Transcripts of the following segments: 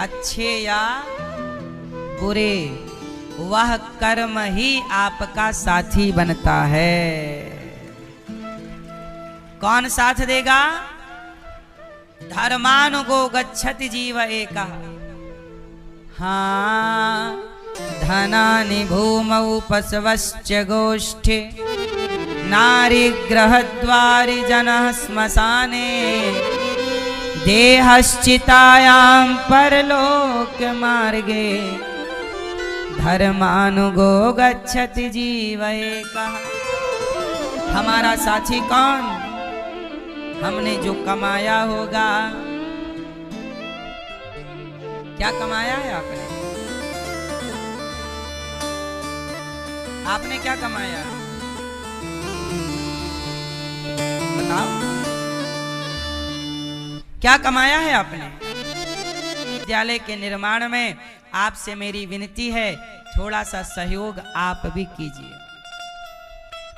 अच्छे या बुरे, वह कर्म ही आपका साथी बनता है। कौन साथ देगा? धर्मानुगो गच्छति जीव एकः। हाँ, धनानि भूमौ पशवश्च गोष्ठे, नारी गृहद्वारि जनः श्मशाने, देहश्चितायां परलोक मार्गे, धर्मानुगो गच्छति जीव एकः। हमारा साथी कौन? हमने जो कमाया होगा। क्या कमाया है आपने? आपने क्या कमाया? बताओ, क्या कमाया है आपने? विद्यालय के निर्माण में आपसे मेरी विनती है, थोड़ा सा सहयोग आप भी कीजिए।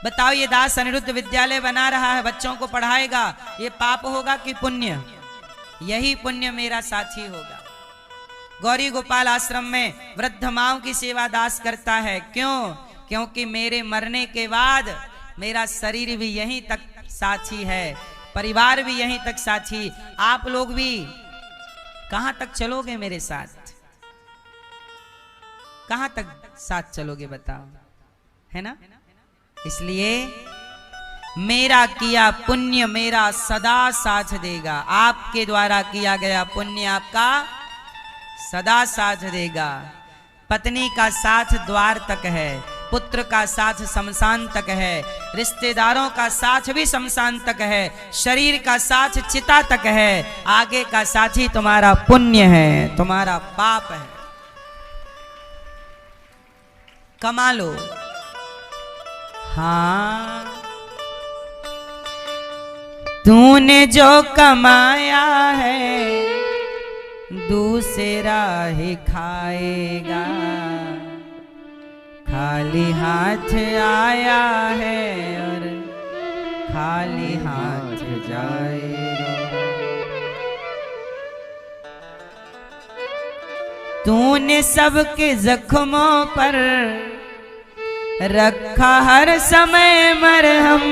बताओ, ये दास अनिरुद्ध विद्यालय बना रहा है, बच्चों को पढ़ाएगा, ये पाप होगा कि पुण्य? यही पुण्य मेरा साथी होगा। गौरी गोपाल आश्रम में वृद्ध माओं की सेवा दास करता है। क्यों? क्योंकि मेरे मरने के बाद मेरा शरीर भी यहीं तक साथी है, परिवार भी यहीं तक साथी। आप लोग भी कहां तक चलोगे मेरे साथ? कहां तक साथ चलोगे बताओ, है ना? इसलिए मेरा किया पुण्य मेरा सदा साथ देगा। आपके द्वारा किया गया पुण्य आपका सदा साथ देगा। पत्नी का साथ द्वार तक है, पुत्र का साथ शमशान तक है, रिश्तेदारों का साथ भी शमशान तक है, शरीर का साथ चिता तक है। आगे का साथी तुम्हारा पुण्य है, तुम्हारा पाप है। कमा लो। हाँ, तूने जो कमाया है दूसरा ही खाएगा, खाली हाथ आया है और खाली हाथ जाएगा। तूने सबके जख्मों पर रखा हर समय मरहम,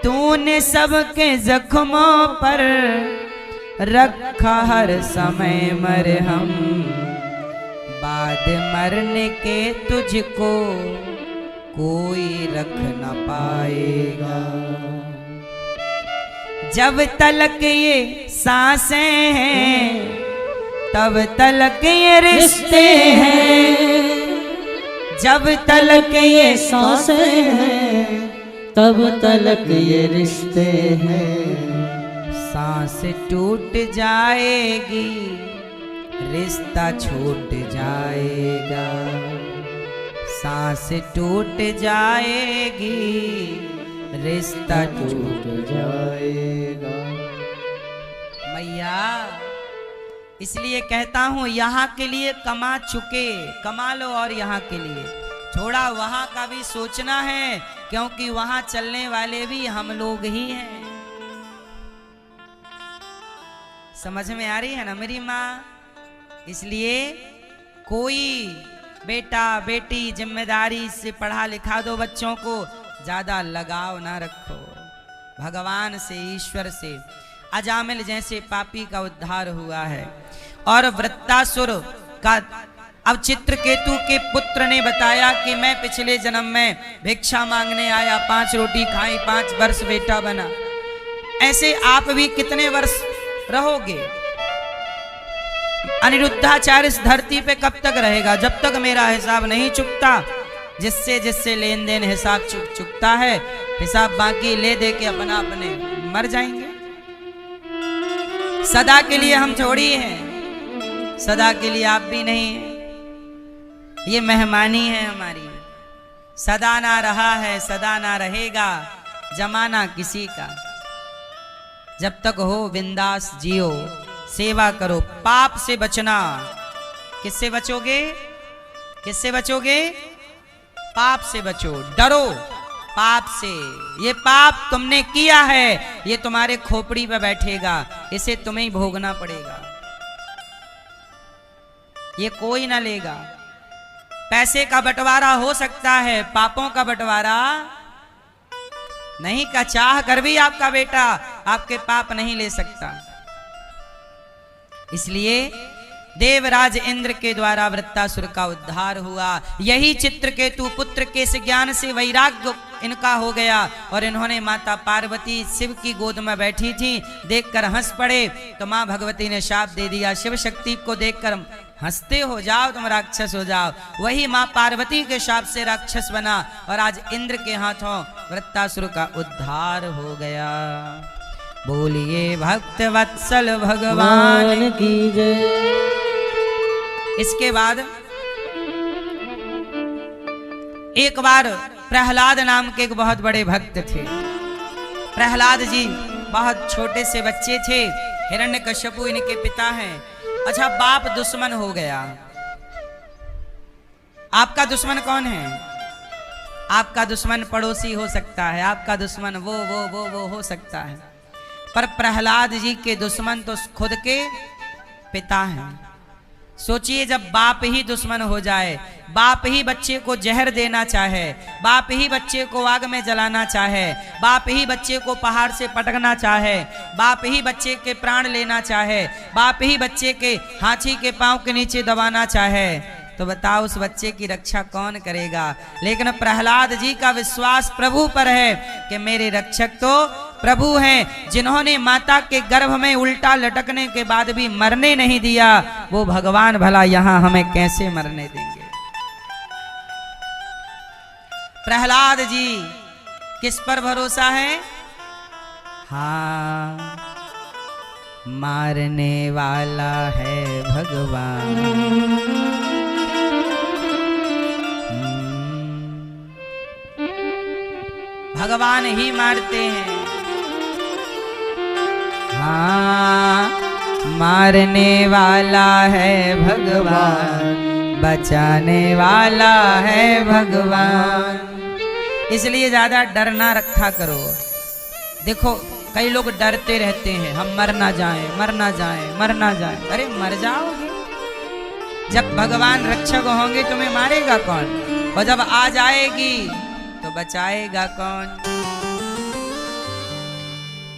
तूने सबके जख्मों पर रखा हर समय मरहम, बाद मरने के तुझको कोई रख न पाएगा। जब तलक ये सांसें हैं तब तलक ये रिश्ते हैं, जब तलक ये सांसें हैं तब तलक ये रिश्ते हैं। सांस टूट जाएगी रिश्ता छूट जाएगा, सांस टूट जाएगी रिश्ता टूट जाएगा। मैया इसलिए कहता हूं, यहाँ के लिए कमा चुके, कमा लो और यहाँ के लिए थोड़ा वहां का भी सोचना है, क्योंकि वहां चलने वाले भी हम लोग ही हैं। समझ में आ रही है ना मेरी माँ? इसलिए कोई बेटा बेटी जिम्मेदारी से पढ़ा लिखा दो बच्चों को, ज्यादा लगाव ना रखो भगवान से, ईश्वर से। अजामिल जैसे पापी का उद्धार हुआ है। और वृत्तासुर का अब चित्रकेतु के पुत्र ने बताया कि मैं पिछले जन्म में भिक्षा मांगने आया, 5 रोटी खाई, 5 वर्ष बेटा बना। ऐसे आप भी कितने वर्ष रहोगे? अनिरुद्धाचार्य इस धरती पे कब तक रहेगा? जब तक मेरा हिसाब नहीं चुकता। जिससे जिससे लेन देन हिसाब चुकता है, हिसाब बाकी ले दे के अपना अपने मर जाएंगे। सदा के लिए हम थोड़ी हैं, सदा के लिए आप भी नहीं हैं। ये मेहमानी है हमारी। सदा ना रहा है, सदा ना रहेगा जमाना किसी का। जब तक हो बिंदास जियो, सेवा करो, पाप से बचना। किससे बचोगे? किससे बचोगे? पाप से बचो, डरो पाप से। ये पाप तुमने किया है, ये तुम्हारे खोपड़ी पे बैठेगा, इसे तुम्हें ही भोगना पड़ेगा। ये कोई ना लेगा। पैसे का बंटवारा हो सकता है, पापों का बंटवारा नहीं। का चाह कर भी आपका बेटा आपके पाप नहीं ले सकता। इसलिए देवराज इंद्र के द्वारा वृत्तासुर का उद्धार हुआ। यही चित्रकेतु पुत्र के इस ज्ञान से वैराग्य इनका हो गया और इन्होंने माता पार्वती शिव की गोद में बैठी थी देखकर हंस पड़े, तो मां भगवती ने शाप दे दिया, शिव शक्ति को देखकर हंसते हो जाओ तुम राक्षस हो जाओ। वही मां पार्वती के शाप से राक्षस बना और आज इंद्र के हाथों वृत्तासुर का उद्धार हो गया। बोलिए भक्त वत्सल भगवान की जय। इसके बाद एक बार प्रहलाद नाम के एक बहुत बड़े भक्त थे। प्रहलाद जी बहुत छोटे से बच्चे थे, हिरण्यकश्यपु इनके पिता हैं। अच्छा, बाप दुश्मन हो गया। आपका दुश्मन कौन है? आपका दुश्मन पड़ोसी हो सकता है, आपका दुश्मन वो हो सकता है, पर प्रहलाद जी के दुश्मन तो खुद के पिता हैं। सोचिए, जब बाप ही दुश्मन हो जाए, बाप ही बच्चे को जहर देना चाहे, बाप ही बच्चे को आग में जलाना चाहे, बाप ही बच्चे को पहाड़ से पटकना चाहे, बाप ही बच्चे के प्राण लेना चाहे, बाप ही बच्चे के हाथी के पांव के नीचे दबाना चाहे, तो बताओ उस बच्चे की रक्षा कौन करेगा? लेकिन प्रहलाद जी का विश्वास प्रभु पर है कि मेरे रक्षक तो प्रभु हैं, जिन्होंने माता के गर्भ में उल्टा लटकने के बाद भी मरने नहीं दिया, वो भगवान भला यहां हमें कैसे मरने देंगे? प्रहलाद जी किस पर भरोसा है? हाँ, मारने वाला है भगवान। भगवान ही मारते हैं। हाँ, मारने वाला है भगवान, बचाने वाला है भगवान। इसलिए ज्यादा डर ना रखा करो। देखो, कई लोग डरते रहते हैं, हम मर ना जाएं, मर ना जाएं, मर ना जाएं। अरे मर जाओगे। जब भगवान रक्षक होंगे तुम्हें मारेगा कौन? और जब आ जाएगी तो बचाएगा कौन?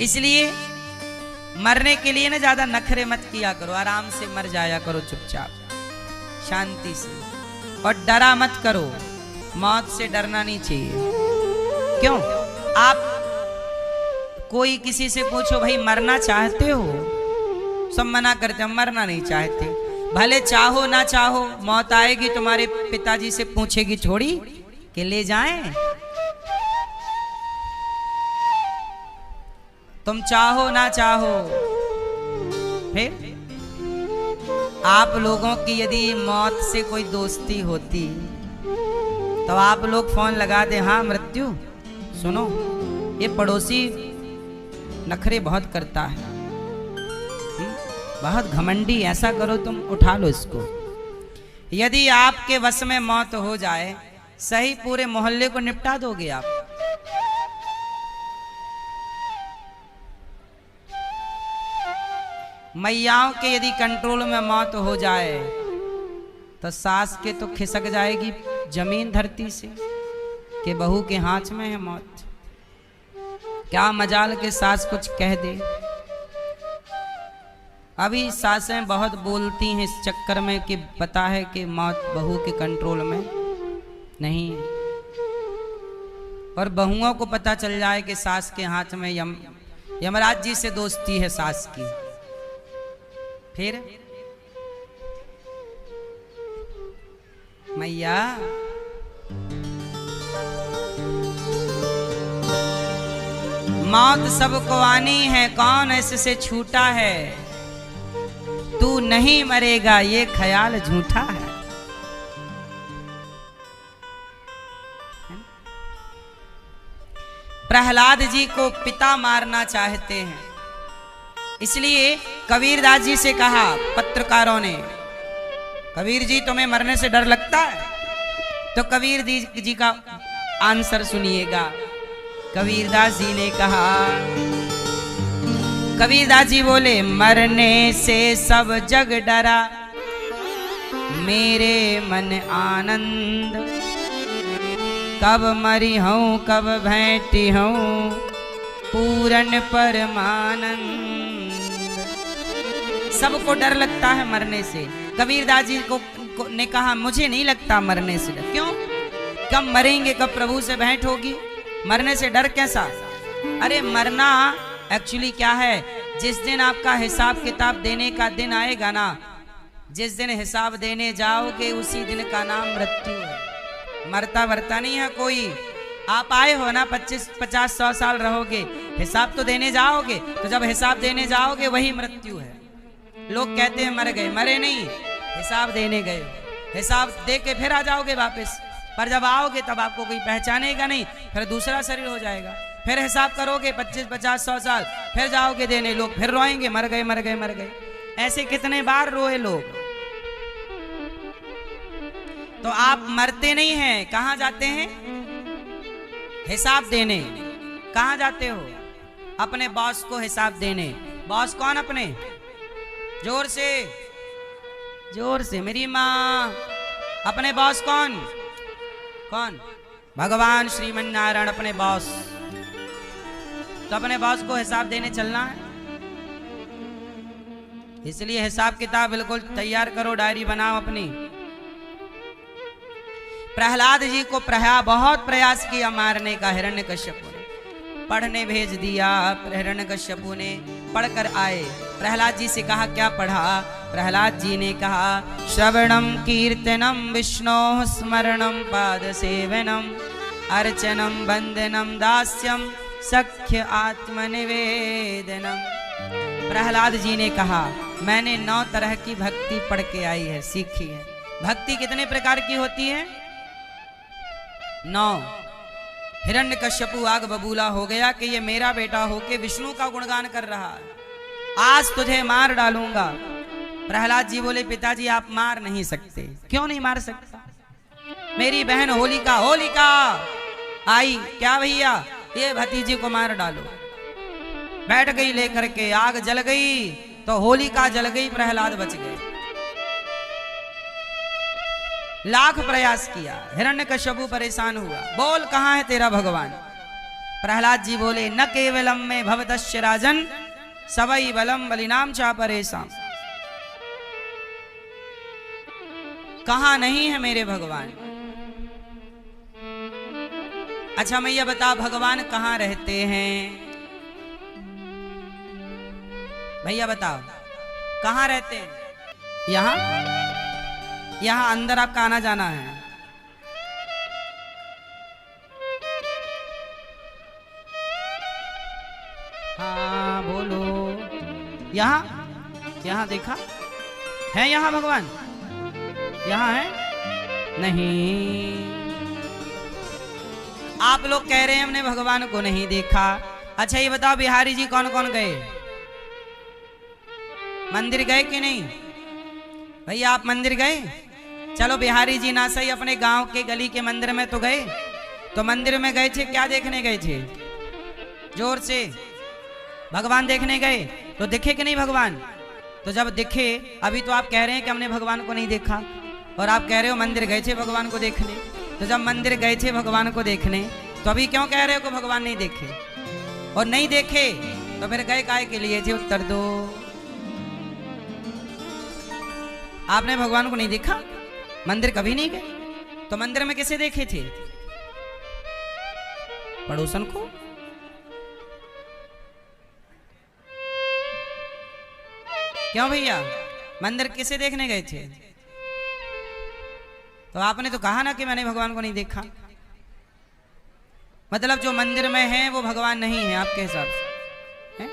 इसलिए मरने के लिए ना ज्यादा नखरे मत किया करो, आराम से मर जाया करो चुपचाप शांति से, और डरा मत करो। मौत से डरना नहीं चाहिए। क्यों? आप कोई किसी से पूछो, भाई मरना चाहते हो? सब मना करते, हम मरना नहीं चाहते। भले चाहो ना चाहो, मौत आएगी। तुम्हारे पिताजी से पूछेगी थोड़ी कि ले जाएं? तुम चाहो ना चाहो। फिर आप लोगों की यदि मौत से कोई दोस्ती होती तो आप लोग फोन लगा दे, हाँ मृत्यु सुनो, ये पड़ोसी नखरे बहुत करता है, बहुत घमंडी, ऐसा करो तुम उठा लो इसको। यदि आपके वश में मौत हो जाए, सही पूरे मोहल्ले को निपटा दोगे आप। मैयाओं के यदि कंट्रोल में मौत हो जाए तो सास के तो खिसक जाएगी जमीन धरती से कि बहू के हाथ में है मौत। क्या मजाल के सास कुछ कह दे। अभी सासें बहुत बोलती हैं इस चक्कर में कि पता है कि मौत बहू के कंट्रोल में नहीं है, और बहुओं को पता चल जाए कि सास के हाथ में यमराज जी से दोस्ती है सास की। फिर मैया मौत सबको आनी है, कौन इससे छूटा है, तू नहीं मरेगा ये ख्याल झूठा है। प्रहलाद जी को पिता मारना चाहते हैं, इसलिए कबीरदास जी से कहा पत्रकारों ने, कबीर जी तुम्हें मरने से डर लगता है? तो कबीर जी का आंसर सुनिएगा। कबीरदास जी ने कहा, कबीरदास जी बोले, मरने से सब जग डरा, मेरे मन आनंद, कब मरी हूँ कब भेंटी हूँ पूरन परमानंद। सबको डर लगता है मरने से। कबीरदास जी को ने कहा मुझे नहीं लगता मरने से डर। क्यों? कब मरेंगे, कब प्रभु से भेंट होगी, मरने से डर कैसा? अरे मरना एक्चुअली क्या है, जिस दिन आपका हिसाब किताब देने का दिन आएगा ना, जिस दिन हिसाब देने जाओगे उसी दिन का नाम मृत्यु है। मरता वरता नहीं है कोई। आप आए हो ना 25, 50, 100 साल रहोगे, हिसाब तो देने जाओगे, तो जब हिसाब देने जाओगे वही मृत्यु है। लोग कहते हैं मर गए, मरे नहीं, हिसाब देने गए हो। हिसाब दे के फिर आ जाओगे वापस, पर जब आओगे तब आपको कोई पहचानेगा नहीं, फिर दूसरा शरीर हो जाएगा। फिर हिसाब करोगे 25, 50, 100 साल, फिर जाओगे देने, लोग फिर रोएंगे मर गए मर गए मर गए। ऐसे कितने बार रोए लोग। तो आप मरते नहीं हैं, कहां जाते हैं? हिसाब देने। कहां जाते हो? अपने बॉस को हिसाब देने। बॉस कौन? अपने जोर से, जोर से मेरी माँ। अपने बॉस कौन? कौन? भगवान श्रीमन नारायण अपने बॉस। तो अपने बॉस को हिसाब देने चलना है, इसलिए हिसाब किताब बिल्कुल तैयार करो, डायरी बनाओ अपनी। प्रहलाद जी को बहुत प्रयास किया मारने का हिरण्यकश्यपु ने, पढ़ने भेज दिया। हिरण्यकश्यपु ने पढ़कर आए, प्रहलाद जी से कहा क्या पढ़ा? प्रहलाद जी ने कहा श्रवणम कीर्तनम विष्णो स्मरणम पाद सेवनम अर्चनम वंदनम दास्यम सख्य आत्मनिवेदनम। प्रहलाद जी ने कहा मैंने 9 तरह की भक्ति पढ़ के आई है, सीखी है। भक्ति कितने प्रकार की होती है? 9। हिरण्यकश्यपु आग बबूला हो गया कि ये मेरा बेटा होके विष्णु का गुणगान कर रहा है, आज तुझे मार डालूंगा। प्रहलाद जी बोले पिताजी आप मार नहीं सकते। क्यों नहीं मार सकता? मेरी बहन होलिका, होलिका आई, क्या भैया ये भतीजी को मार डालो। बैठ गई लेकर के, आग जल गई तो होलिका जल गई, प्रहलाद बच गए। लाख प्रयास किया, हिरण्यकश्यपु परेशान हुआ, बोल कहां है तेरा भगवान? प्रहलाद जी बोले न केवलम में भवतस्य राजन सवई बलम बलिनाम चा परेशान। कहां नहीं है मेरे भगवान? अच्छा मैया बता भगवान कहां रहते हैं? भैया बताओ कहां रहते हैं? यहां, यहां अंदर आपका आना जाना है। हाँ बोलो, यहां, यहां देखा है? यहां भगवान यहां है? नहीं, आप लोग कह रहे हैं हमने भगवान को नहीं देखा। अच्छा ये बताओ बिहारी जी कौन कौन गए? मंदिर गए कि नहीं? भैया आप मंदिर गए? चलो बिहारी जी ना सही अपने गांव के गली के मंदिर में तो गए। तो मंदिर में गए थे, क्या देखने गए थे? जोर से, भगवान देखने गए। तो दिखे कि नहीं भगवान? तो जब दिखे, अभी तो आप कह रहे हैं कि हमने भगवान को नहीं देखा, और आप कह रहे हो मंदिर गए थे भगवान को देखने। तो जब मंदिर गए थे भगवान को देखने, तो अभी क्यों कह रहे हो कि भगवान नहीं देखे? और नहीं देखे तो फिर गए काहे के लिए थे? उत्तर दो। आपने भगवान को नहीं देखा, मंदिर कभी नहीं गए, तो मंदिर में किसे देखे थे? पड़ोसन को। क्यों भैया मंदिर किसे देखने गए थे? तो आपने तो कहा ना कि मैंने भगवान को नहीं देखा। मतलब जो मंदिर में है वो भगवान नहीं है आपके हिसाब से है?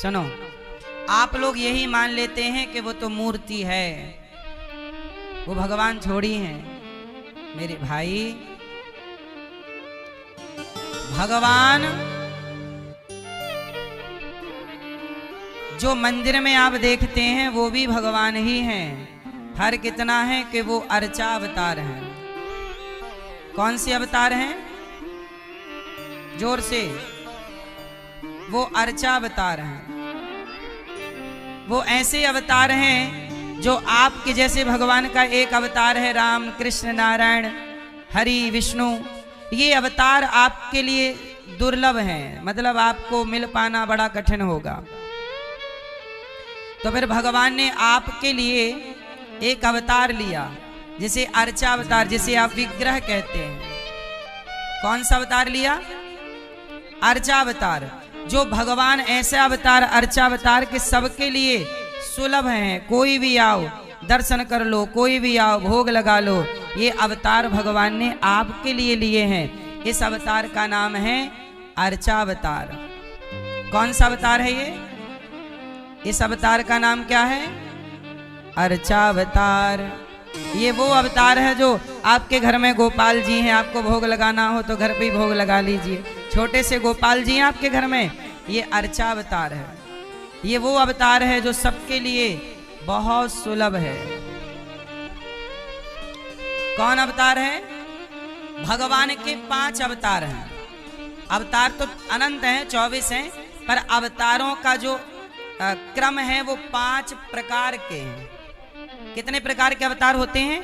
सुनो, आप लोग यही मान लेते हैं कि वो तो मूर्ति है, वो भगवान थोड़ी है। मेरे भाई भगवान जो मंदिर में आप देखते हैं वो भी भगवान ही हैं। फर्क इतना है कि वो अर्चा अवतार हैं। कौन से अवतार हैं? जोर से, वो अर्चा अवतार हैं। वो ऐसे अवतार हैं जो आपके जैसे भगवान का एक अवतार है राम कृष्ण नारायण हरि विष्णु, ये अवतार आपके लिए दुर्लभ हैं, मतलब आपको मिल पाना बड़ा कठिन होगा। तो फिर भगवान ने आपके लिए एक अवतार लिया, जिसे अर्चा अवतार, जिसे आप विग्रह कहते हैं। कौन सा अवतार लिया? अर्चा अवतार। जो भगवान ऐसे अवतार अर्चा अवतार के सबके लिए सुलभ हैं, कोई भी आओ दर्शन कर लो, कोई भी आओ भोग लगा लो, ये अवतार भगवान ने आपके लिए लिए हैं। इस अवतार का नाम है अर्चा अवतार। कौन सा अवतार है ये? इस अवतार का नाम क्या है? अर्चा अवतार। ये वो अवतार है जो आपके घर में गोपाल जी हैं, आपको भोग लगाना हो तो घर पे ही भोग लगा लीजिए। छोटे से गोपाल जी हैं आपके घर में, ये अर्चा अवतार है। ये वो अवतार है जो सबके लिए बहुत सुलभ है। कौन अवतार है? भगवान के 5 अवतार हैं। अवतार तो अनंत हैं, 24 हैं, पर अवतारों का जो क्रम है वो 5 प्रकार के हैं। कितने प्रकार के अवतार होते हैं?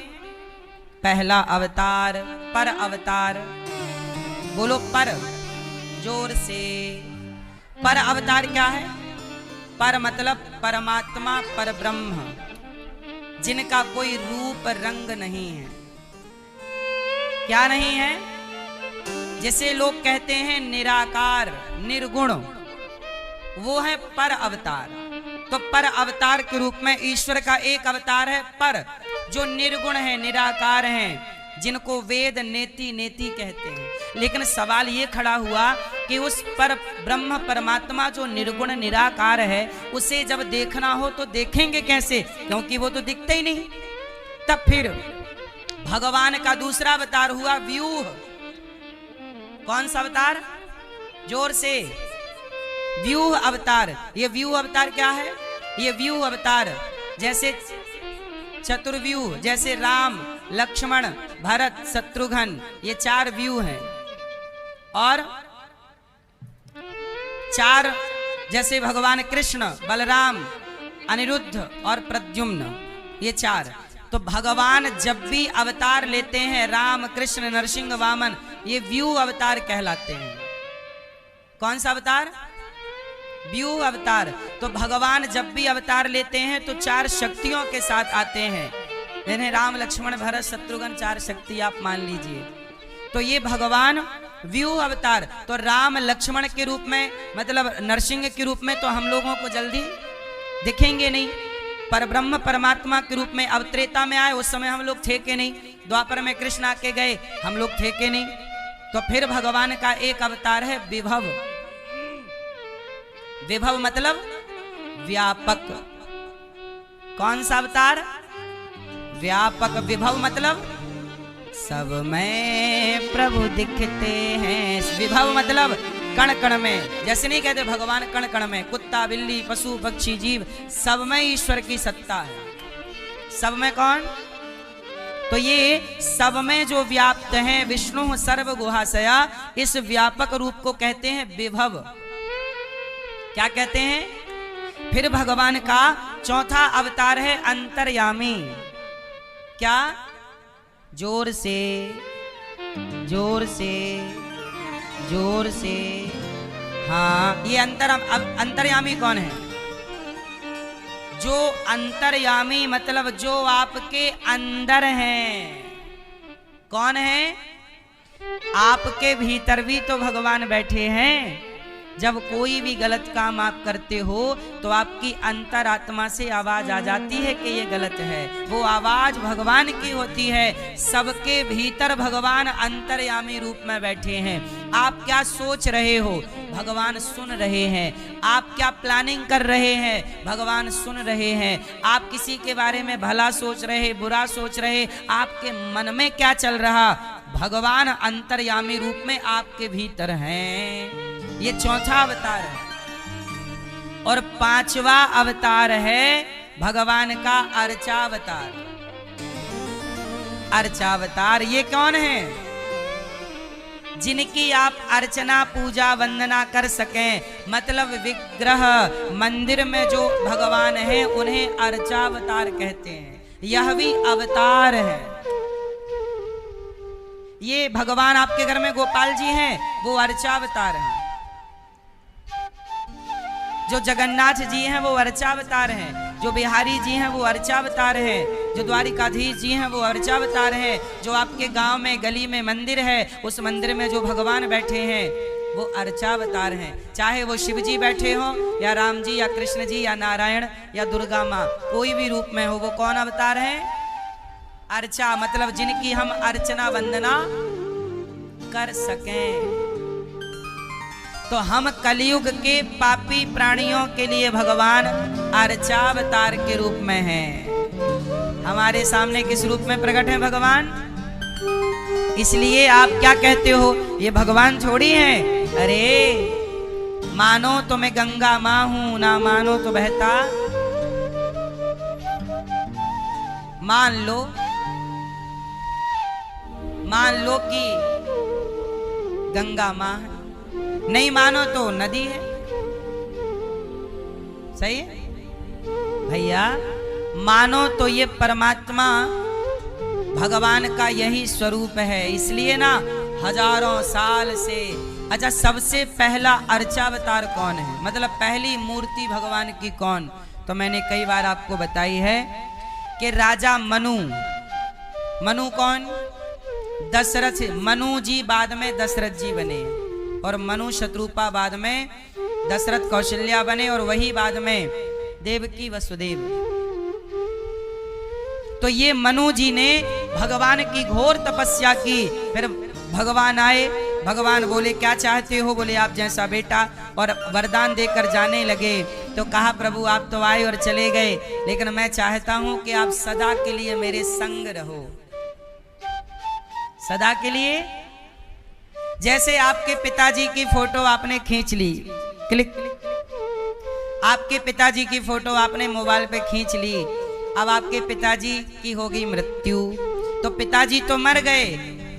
पहला अवतार पर अवतार। बोलो पर, जोर से। पर अवतार क्या है? पर मतलब परमात्मा पर ब्रह्म, जिनका कोई रूप रंग नहीं है। क्या नहीं है? जैसे लोग कहते हैं निराकार निर्गुण, वो है पर अवतार। तो पर अवतार के रूप में ईश्वर का एक अवतार है पर, जो निर्गुण है निराकार हैं, जिनको वेद नेति नेति कहते हैं। लेकिन सवाल ये खड़ा हुआ कि उस पर ब्रह्म परमात्मा जो निर्गुण निराकार है, उसे जब देखना हो तो देखेंगे कैसे? क्योंकि वो तो दिखते ही नहीं। तब फिर भगवान का दूसरा अवतार हुआ व्यूह। कौन सा अवतार? जोर से। व्यूह अवतार। ये व्यूह अवतार क्या है? ये व्यूह अवतार जैसे चतुर्व्यूह, जैसे राम लक्ष्मण भरत शत्रुघ्न, ये 4 व्यूह हैं। और 4 जैसे भगवान कृष्ण बलराम अनिरुद्ध और प्रद्युम्न, ये 4। तो भगवान जब भी अवतार लेते हैं, राम कृष्ण नरसिंह वामन, ये व्यूह अवतार कहलाते हैं। कौन सा अवतार? व्यूह अवतार। तो भगवान जब भी अवतार लेते हैं तो 4 शक्तियों के साथ आते हैं। इन्हें राम लक्ष्मण भरत शत्रुघ्न 4 शक्ति आप मान लीजिए। तो ये भगवान व्यूह अवतार। तो राम लक्ष्मण के रूप में, मतलब नरसिंह के रूप में तो हम लोगों को जल्दी दिखेंगे नहीं, पर ब्रह्म परमात्मा के रूप में अब त्रेता में आए, उस समय हम लोग थे के नहीं। द्वापर में कृष्ण आके गए, हम लोग थे के नहीं। तो फिर भगवान का एक अवतार है विभव। विभव मतलब व्यापक। कौन सा अवतार? व्यापक। विभव मतलब सब में प्रभु दिखते हैं। विभव मतलब कण कण में। जैसे नहीं कहते भगवान कण कण में, कुत्ता बिल्ली पशु पक्षी जीव सब में ईश्वर की सत्ता है। सब में कौन? तो ये सब में जो व्याप्त हैं, विष्णु सर्व गुहाशया, इस व्यापक रूप को कहते हैं विभव। क्या कहते हैं? फिर भगवान का चौथा अवतार है अंतर्यामी। क्या? जोर से, जोर से, जोर से। हाँ, ये अंतर्यामी कौन है? जो अंतर्यामी मतलब जो आपके अंदर हैं। कौन है? आपके भीतर भी तो भगवान बैठे हैं। जब कोई भी गलत काम आप करते हो तो आपकी अंतरात्मा से आवाज आ जाती है कि ये गलत है। वो आवाज भगवान की होती है। सबके भीतर भगवान अंतर्यामी रूप में बैठे हैं। आप क्या सोच रहे हो, भगवान सुन रहे हैं। आप क्या प्लानिंग कर रहे हैं, भगवान सुन रहे हैं। आप किसी के बारे में भला सोच रहे, बुरा सोच रहे, आपके मन में क्या चल रहा, भगवान अंतर्यामी रूप में आपके भीतर हैं। ये चौथा अवतार है। और 5वां अवतार है भगवान का अर्चावतार। अर्चावतार ये कौन है? जिनकी आप अर्चना पूजा वंदना कर सकें, मतलब विग्रह मंदिर में जो भगवान हैं उन्हें अर्चावतार कहते हैं। यह भी अवतार है। ये भगवान आपके घर में गोपाल जी हैं, वो अर्चावतार हैं। जो जगन्नाथ जी हैं वो अर्चावतार हैं। जो बिहारी जी हैं वो अर्चावतार हैं। जो द्वारिकाधीश जी हैं वो अर्चावतार हैं। जो आपके गांव में गली में मंदिर है, उस मंदिर में जो भगवान बैठे हैं वो अर्चावतार हैं। चाहे वो शिव जी बैठे हो या राम जी या कृष्ण जी या नारायण या दुर्गा माँ, कोई भी रूप में हो, वो कौन अवतार है? अर्चा, मतलब जिनकी हम अर्चना वंदना कर सकें। तो हम कलयुग के पापी प्राणियों के लिए भगवान अर्चावतार के रूप में हैं। हमारे सामने किस रूप में प्रकट है भगवान? इसलिए आप क्या कहते हो, ये भगवान थोड़ी हैं। अरे मानो तो मैं गंगा माँ हूं, ना मानो तो बहता। मान लो कि गंगा माँ है, नहीं मानो तो नदी है। सही है भैया? मानो तो ये परमात्मा भगवान का यही स्वरूप है। इसलिए ना हजारों साल से, अच्छा सबसे पहला अर्चावतार कौन है, मतलब पहली मूर्ति भगवान की कौन? तो मैंने कई बार आपको बताई है कि राजा मनु कौन? दशरथ। मनु जी बाद में दशरथ जी बने, और मनु शत्रुपा बाद में दशरथ कौशल्या बने, और वही बाद में देवकी वसुदेव। तो ये मनु जी ने भगवान की घोर तपस्या की। फिर भगवान आए, भगवान बोले क्या चाहते हो? बोले आप जैसा बेटा, और वरदान देकर जाने लगे। तो कहा प्रभु आप तो आए और चले गए, लेकिन मैं चाहता हूं कि आप सदा के लिए मेरे संग रहो। सदा के लिए, जैसे आपके पिताजी की फोटो आपने खींच ली, क्लिक, आपके पिताजी की फोटो आपने मोबाइल पे खींच ली, अब आपके पिताजी की हो गई मृत्यु, तो पिताजी तो मर गए,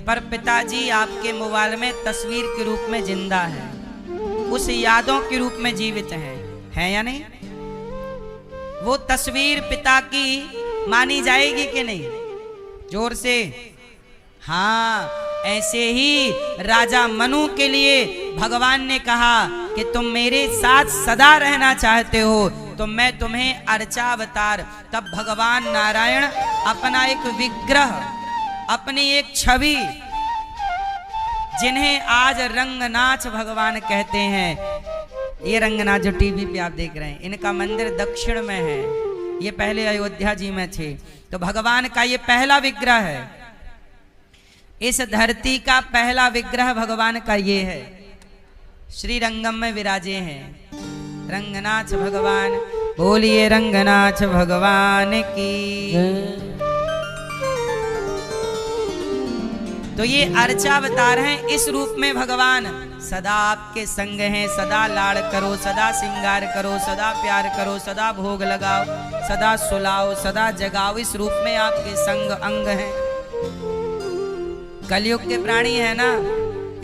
पर पिताजी आपके मोबाइल में तस्वीर के रूप में जिंदा है, उस यादों के रूप में जीवित है या नहीं? वो तस्वीर पिता की मानी जाएगी कि नहीं? जोर से हाँ। ऐसे ही राजा मनु के लिए भगवान ने कहा कि तुम मेरे साथ सदा रहना चाहते हो तो मैं तुम्हें अर्चावतार। तब भगवान नारायण अपना एक विग्रह, अपनी एक छवि, जिन्हें आज रंगनाथ भगवान कहते हैं, ये रंगनाथ जो टीवी पे आप देख रहे हैं, इनका मंदिर दक्षिण में है, ये पहले अयोध्या जी में थे। तो भगवान का ये पहला विग्रह है, इस धरती का पहला विग्रह भगवान का ये है। श्री रंगम में विराजे हैं रंगनाथ भगवान। बोलिए रंगनाथ भगवान की। तो ये अर्चावतार हैं। इस रूप में भगवान सदा आपके संग हैं। सदा लाड़ करो, सदा श्रृंगार करो, सदा प्यार करो, सदा भोग लगाओ, सदा सुलाओ, सदा जगाओ। इस रूप में आपके संग अंग हैं। कलयुग के प्राणी है ना,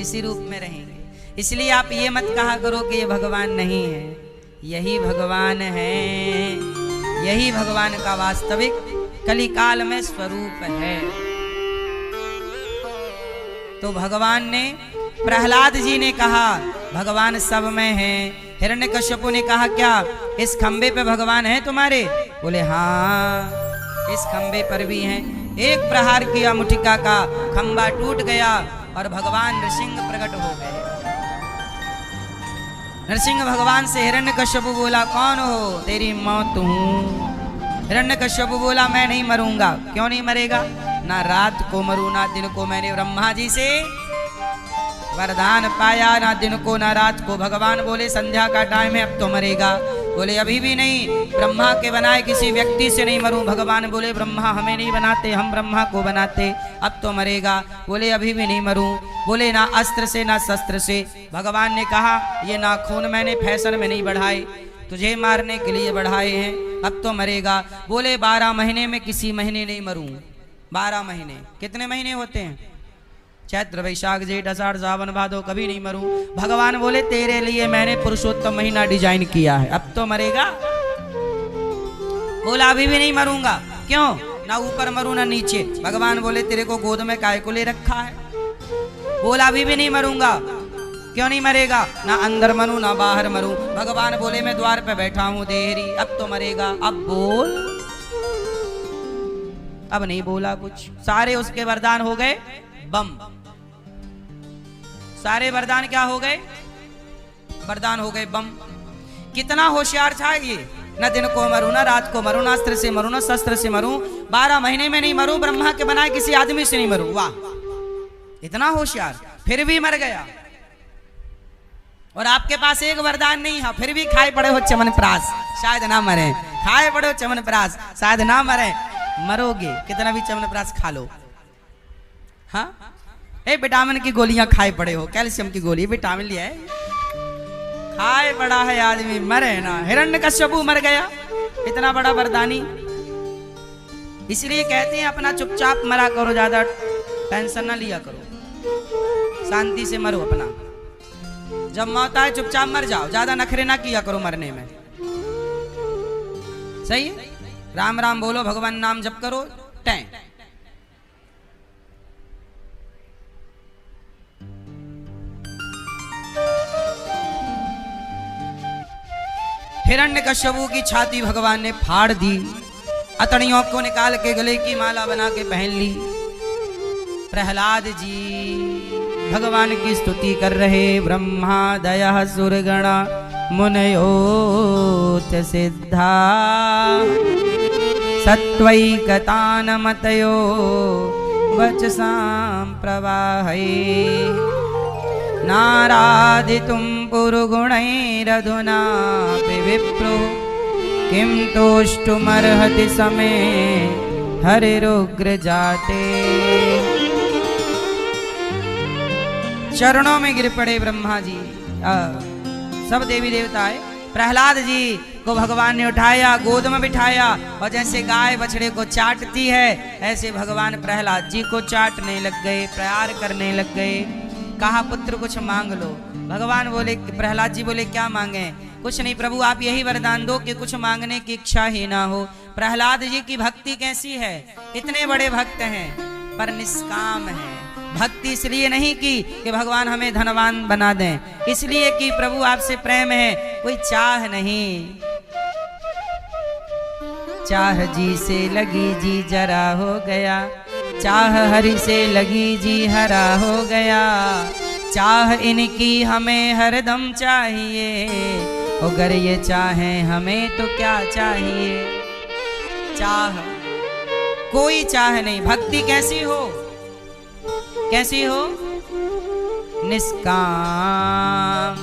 इसी रूप में रहेंगे। इसलिए आप ये मत कहा करो कि ये भगवान नहीं है, यही भगवान है, यही भगवान का वास्तविक कलिकाल में स्वरूप है। तो भगवान ने, प्रहलाद जी ने कहा भगवान सब में है। हिरण्यकश्यपु ने कहा क्या इस खंबे पे भगवान है तुम्हारे? बोले हाँ, इस खंबे पर भी हैं। एक प्रहार किया मुठिका का, खंबा टूट गया और भगवान नृसिंह प्रकट हो गए। नरसिंह भगवान से हिरण्यकश्यपु बोला कौन हो? तेरी मौत हूं। हिरण्यकश्यपु बोला मैं नहीं मरूंगा। क्यों नहीं मरेगा? ना रात को मरू ना दिन को। मैंने ब्रह्मा जी से वरदान पाया, ना दिन को ना रात को। भगवान बोले संध्या का टाइम है, अब तो मरेगा। बोले अभी भी नहीं, ब्रह्मा के बनाए किसी व्यक्ति से नहीं मरूं। भगवान बोले ब्रह्मा हमें नहीं बनाते, हम ब्रह्मा को बनाते, अब तो मरेगा। बोले अभी भी नहीं मरूं। बोले ना अस्त्र से ना शस्त्र से। भगवान ने कहा ये नाखून मैंने फैशन में नहीं बढ़ाए, तुझे मारने के लिए बढ़ाए हैं, अब तो मरेगा। बोले 12 महीने में किसी महीने नहीं मरूं। 12 महीने कितने महीने होते हैं? चैत्र वैशाख जेठ आषाढ़ सावन भादो कभी नहीं मरूं। भगवान बोले तेरे लिए मैंने पुरुषोत्तम महीना डिजाइन किया है, अब तो मरेगा। बोला अभी भी नहीं मरूंगा। क्यों? ना ऊपर मरूं ना नीचे। भगवान बोले तेरे को गोद में काहे को ले रखा है? बोला अभी भी नहीं मरूंगा। क्यों नहीं मरेगा? ना अंदर मरूं ना बाहर मरूं। भगवान बोले मैं द्वार पे बैठा हूं देहरी, अब तो मरेगा। अब बोल। अब नहीं बोला कुछ। सारे उसके वरदान हो गए बम। सारे वरदान क्या हो गए? वरदान हो गए बम। कितना होशियार था ये। न दिन को मरूं ना रात को मरूं, ना अस्त्र से मरूं ना शस्त्र से मरूं, 12 महीने में नहीं मरूं, ब्रह्मा के बनाए किसी आदमी से नहीं मरूं। वाह, इतना होशियार, फिर भी मर गया। और आपके पास एक वरदान नहीं है, फिर भी खाए पड़े हो च्यवनप्राश, शायद ना मरे। खाए पड़े हो च्यवनप्राश, शायद ना मरे। मरोगे, कितना भी च्यवनप्राश खा लो। हाँ, विटामिन की गोलियां खाए पड़े हो, कैल्शियम की गोली, विटामिन लिया है, खाए पड़ा है आदमी, मरे ना। हिरण्यकश्यपु मर गया, इतना बड़ा वरदानी। इसलिए कहते हैं अपना चुपचाप मरा करो, ज्यादा टेंशन ना लिया करो, शांति से मरो अपना। जब मौत आए चुपचाप मर जाओ, ज्यादा नखरे ना किया करो मरने में। सही है? राम राम बोलो, भगवान नाम जप करो, टैं। हिरण्यकश्यपु की छाती भगवान ने फाड़ दी, अतड़ियों को निकाल के गले की माला बना के पहन ली। प्रहलाद जी भगवान की स्तुति कर रहे। ब्रह्मा दयः सुरगणा मुनयोथ सिद्धा सत्वैकतानमतयो वचसां प्रवाहै नाराधितुं पुरुगुणैरधुना विप्रो किं तोष्टुमर्हति समे हरिरुग्र जाते। चरणों में गिर पड़े ब्रह्मा जी, सब देवी देवता है। प्रहलाद जी को भगवान ने उठाया, गोद में बिठाया, और जैसे गाय बछड़े को चाटती है ऐसे भगवान प्रहलाद जी को चाटने लग गए, प्यार करने लग गए। कहा पुत्र कुछ मांग लो। भगवान बोले, प्रहलाद जी बोले क्या मांगे? कुछ नहीं प्रभु, आप यही वरदान दो कि कुछ मांगने की इच्छा ही ना हो। प्रहलाद जी की भक्ति कैसी है? इतने बड़े भक्त हैं पर निष्काम है। भक्ति इसलिए नहीं की कि भगवान हमें धनवान बना दें, इसलिए कि प्रभु आपसे प्रेम है, कोई चाह नहीं। चाह जी से लगी जी जरा हो गया, चाह हरि से लगी जी हरा हो गया। चाह इनकी हमें हरदम चाहिए, अगर ये चाहें हमें तो क्या चाहिए। चाह, कोई चाह नहीं। भक्ति कैसी हो? कैसी हो? निष्काम,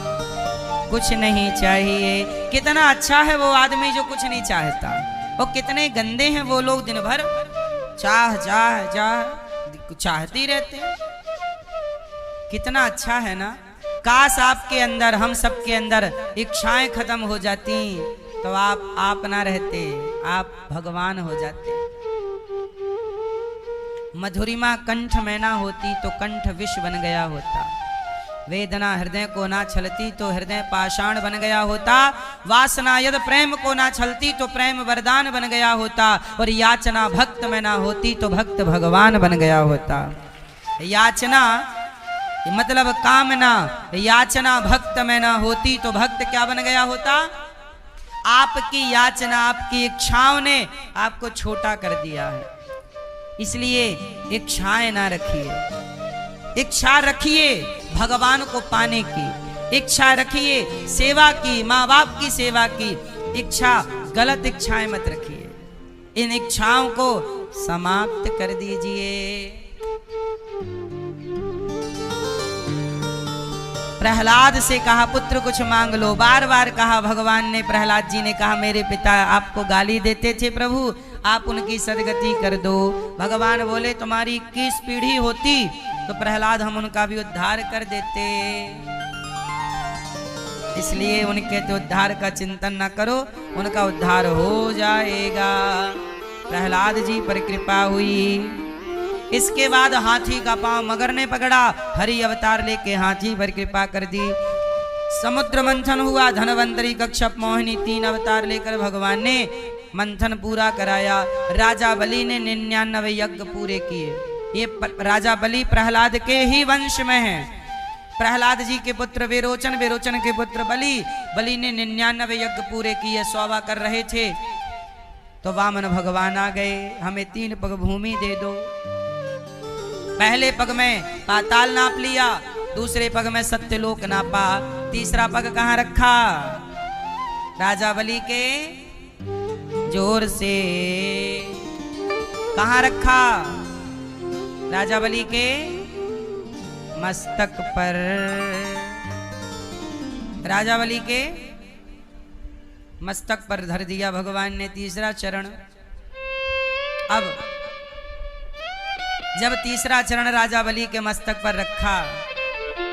कुछ नहीं चाहिए। कितना अच्छा है वो आदमी जो कुछ नहीं चाहता, और कितने गंदे हैं वो लोग दिन भर चाह चाह चाह चाहती रहते हैं। कितना अच्छा है ना। काश आपके अंदर, हम सबके अंदर इच्छाएं खत्म हो जाती तो आप ना रहते, आप भगवान हो जाते। मधुरिमा कंठ में ना होती तो कंठ विष बन गया होता। वेदना हृदय को ना छलती तो हृदय पाषाण बन गया होता। वासना यदि प्रेम को ना छलती तो प्रेम वरदान बन गया होता। और याचना भक्त में ना होती तो भक्त भगवान बन गया होता। याचना मतलब कामना, याचना भक्त में ना होती तो भक्त क्या बन गया होता? आपकी याचना, आपकी इच्छाओं ने आपको छोटा कर दिया है। इसलिए इच्छाएं ना रखिए, इच्छा रखिए भगवान को पाने की, इच्छा रखिए सेवा की, माँ बाप की सेवा की। इच्छा, गलत इच्छाएं मत रखिए। इन इच्छाओं को समाप्त कर दीजिए। प्रहलाद से कहा पुत्र कुछ मांग लो। बार बार कहा भगवान ने। प्रहलाद जी ने कहा मेरे पिता आपको गाली देते थे प्रभु, आप उनकी सदगति कर दो। भगवान बोले तुम्हारी 21 पीढ़ी होती तो प्रहलाद हम उनका भी उद्धार कर देते। इसलिए उनके तो उद्धार का चिंतन न करो, उनका उद्धार हो जाएगा। प्रहलाद जी पर कृपा हुई। इसके बाद हाथी का पांव मगर ने पकड़ा, हरि अवतार लेके हाथी पर कृपा कर दी। समुद्र मंथन हुआ, धनवंतरी, कश्यप, मोहिनी 3 अवतार लेकर भगवान ने मंथन पूरा कराया। राजा बलि ने 99 यज्ञ पूरे किए। ये राजा बलि प्रहलाद के ही वंश में है। प्रहलाद जी के पुत्र विरोचन, विरोचन के पुत्र बलि, बलि ने 99 यज्ञ पूरे किए। 100 कर रहे थे तो वामन भगवान आ गए, हमें 3 पग भूमि दे दो। पहले पग में पाताल नाप लिया, दूसरे पग में सत्यलोक नापा, तीसरा पग कहां रखा? राजा बलि के जोर से कहां रखा? राजा बलि के मस्तक पर। राजा बलि के मस्तक पर धर दिया भगवान ने तीसरा चरण। अब जब तीसरा चरण राजा बलि के मस्तक पर रखा,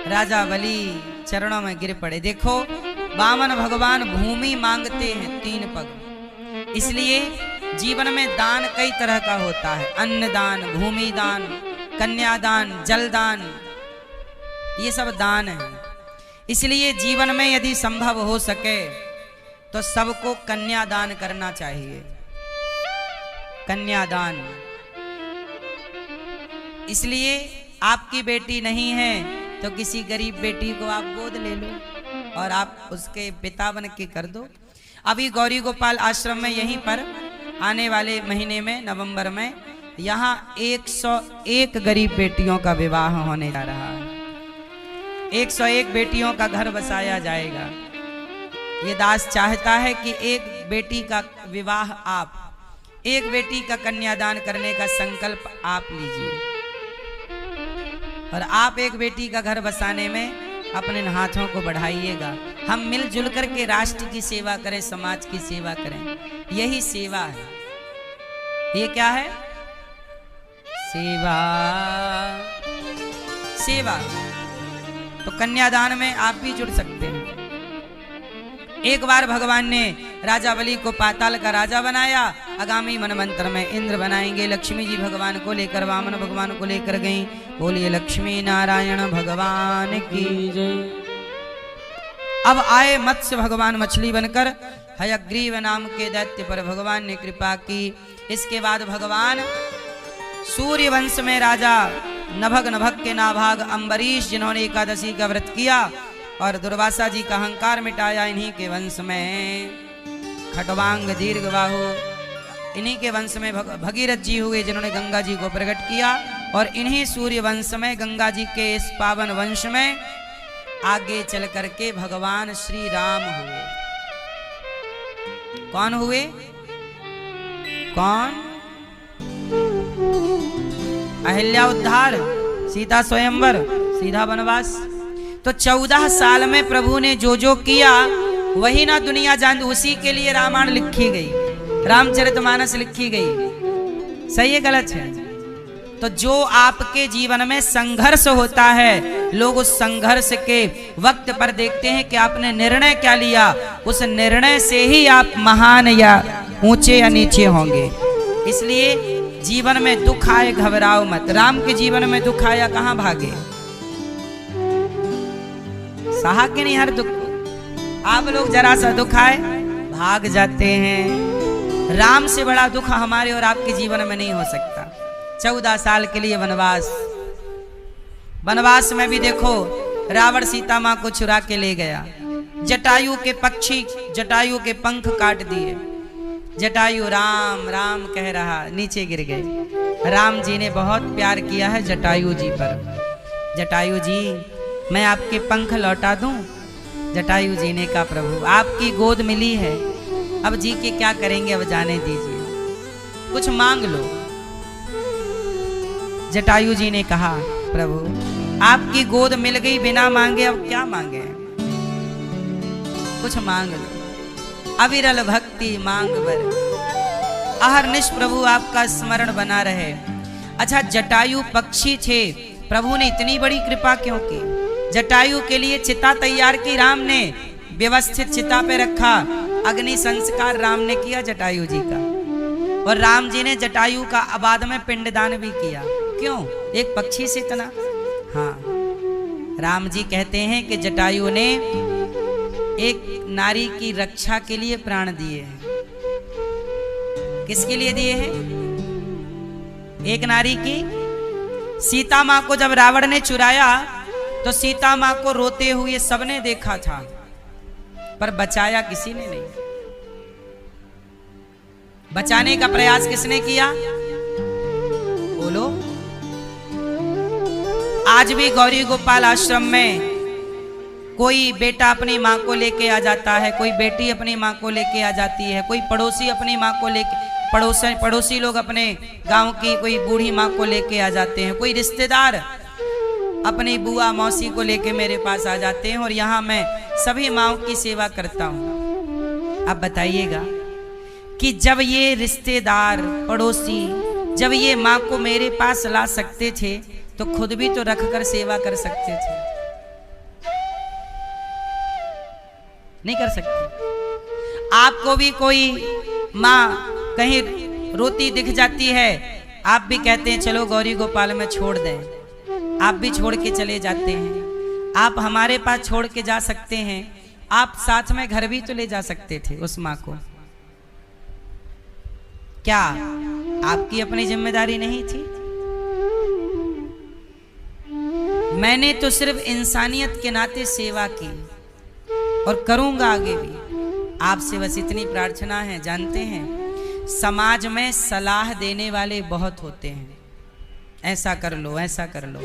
राजा बलि चरणों में गिर पड़े। देखो वामन भगवान भूमि मांगते हैं 3 पग, इसलिए जीवन में दान कई तरह का होता है। अन्न दान, भूमि दान, कन्यादान, जलदान, ये सब दान है। इसलिए जीवन में यदि संभव हो सके तो सबको कन्यादान करना चाहिए। कन्यादान, इसलिए आपकी बेटी नहीं है तो किसी गरीब बेटी को आप गोद ले लो और आप उसके पिता बन के कर दो। अभी गौरी गोपाल आश्रम में यहीं पर आने वाले महीने में नवंबर में यहाँ 101 गरीब बेटियों का विवाह होने जा रहा है। 101 बेटियों का घर बसाया जाएगा। ये दास चाहता है कि एक बेटी का विवाह आप, एक बेटी का कन्यादान करने का संकल्प आप लीजिए और आप एक बेटी का घर बसाने में अपने हाथों को बढ़ाइएगा। हम मिलजुल करके राष्ट्र की सेवा करें, समाज की सेवा करें, यही सेवा है। ये क्या है? सेवा। सेवा। तो कन्यादान में आप भी जुड़ सकते हैं। एक बार भगवान ने राजा बलि को पाताल का राजा बनाया, आगामी मनमंत्र में इंद्र बनाएंगे। लक्ष्मी जी भगवान को लेकर, वामन भगवान को लेकर गई। बोलिए लक्ष्मी नारायण भगवान की जय। अब आए मत्स्य भगवान मछली बनकर, हयग्रीव नाम के दैत्य पर भगवान ने कृपा की। इसके बाद भगवान सूर्य वंश में राजा नभग के नाभाग अम्बरीश, जिन्होंने एकादशी का व्रत किया और दुर्वासा जी का अहंकार मिटाया, इन्हीं के वंश में खटवांग दीर्घबाहु, इन्हीं के वंश में भगीरथ जी हुए, जिन्होंने गंगा जी को प्रकट किया। और इन्हीं सूर्य वंश में, गंगा जी के इस पावन वंश में आगे चल करके भगवान श्री राम हुए। कौन हुए? कौन? अहिल्या उद्धार, सीता स्वयंवर, सीधा वनवास। तो 14 साल में प्रभु ने जो जो किया वही ना दुनिया जान, उसी के लिए रामायण लिखी गई, रामचरितमानस लिखी गई। सही है गलत है? तो जो आपके जीवन में संघर्ष होता है, लोग उस संघर्ष के वक्त पर देखते हैं कि आपने निर्णय क्या लिया, उस निर्णय से ही आप महान या ऊंचे या नीचे होंगे। इसलिए जीवन में दुख आए घबराओ मत। राम के जीवन में दुख आया, कहां भागे? सहा के नहीं हर दुख। आप लोग जरा सा दुख आए भाग जाते हैं। राम से बड़ा दुख हमारे और आपके जीवन में नहीं हो सकता। 14 साल के लिए वनवास, वनवास में भी देखो रावण सीता मां को चुरा के ले गया। जटायु के पक्षी, जटायु के पंख काट दिए। जटायु राम राम कह रहा, नीचे गिर गए। राम जी ने बहुत प्यार किया है जटायु जी पर। जटायु जी मैं आपके पंख लौटा दूं? जटायु जी ने कहा प्रभु आपकी गोद मिली है, अब जी के क्या करेंगे, अब जाने दीजिए, कुछ मांग लो। जटायु जी ने कहा प्रभु आपकी गोद मिल गई बिना मांगे, अब क्या मांगे, कुछ मांग लो। अविरल भक्ति मांग बर, अहरनिश प्रभु आपका स्मरण बना रहे। अच्छा जटायु पक्षी थे, प्रभु ने इतनी बड़ी कृपा क्यों की? जटायु के लिए चिता तैयार की राम ने, व्यवस्थित चिता पे रखा। अग्नि संस्कार राम ने किया जटायु जी का, और राम जी ने जटायु का बाद में पिंडदान भी किया। क्यों, एक पक्षी से इतना? हाँ, राम जी कहते हैं कि जटायु ने एक नारी की रक्षा के लिए प्राण दिए हैं। किसके लिए दिए हैं? एक नारी की। सीता मां को जब रावण ने चुराया तो सीता मां को रोते हुए सबने देखा था, पर बचाया किसी ने नहीं। बचाने का प्रयास किसने किया? बोलो। आज भी गौरी गोपाल आश्रम में कोई बेटा अपनी मां को लेके आ जाता है, कोई बेटी अपनी मां को लेके आ जाती है, कोई पड़ोसी अपनी मां को लेके, पड़ोसी लोग अपने गांव की कोई बूढ़ी मां को लेके आ जाते हैं, कोई रिश्तेदार अपनी बुआ मौसी को लेके मेरे पास आ जाते हैं, और यहाँ मैं सभी माँओं की सेवा करता हूँ। अब बताइएगा कि जब ये रिश्तेदार पड़ोसी जब ये माँ को मेरे पास ला सकते थे तो खुद भी तो रखकर सेवा कर सकते थे, नहीं कर सकते। आपको भी कोई माँ कहीं रोती दिख जाती है, आप भी कहते हैं चलो गौरी गोपाल में छोड़ दें, आप भी छोड़ के चले जाते हैं। आप हमारे पास छोड़ के जा सकते हैं, आप साथ में घर भी तो ले जा सकते थे उस माँ को। क्या आपकी अपनी जिम्मेदारी नहीं थी? मैंने तो सिर्फ इंसानियत के नाते सेवा की और करूंगा आगे भी। आपसे बस इतनी प्रार्थना है, जानते हैं समाज में सलाह देने वाले बहुत होते हैं, ऐसा कर लो ऐसा कर लो,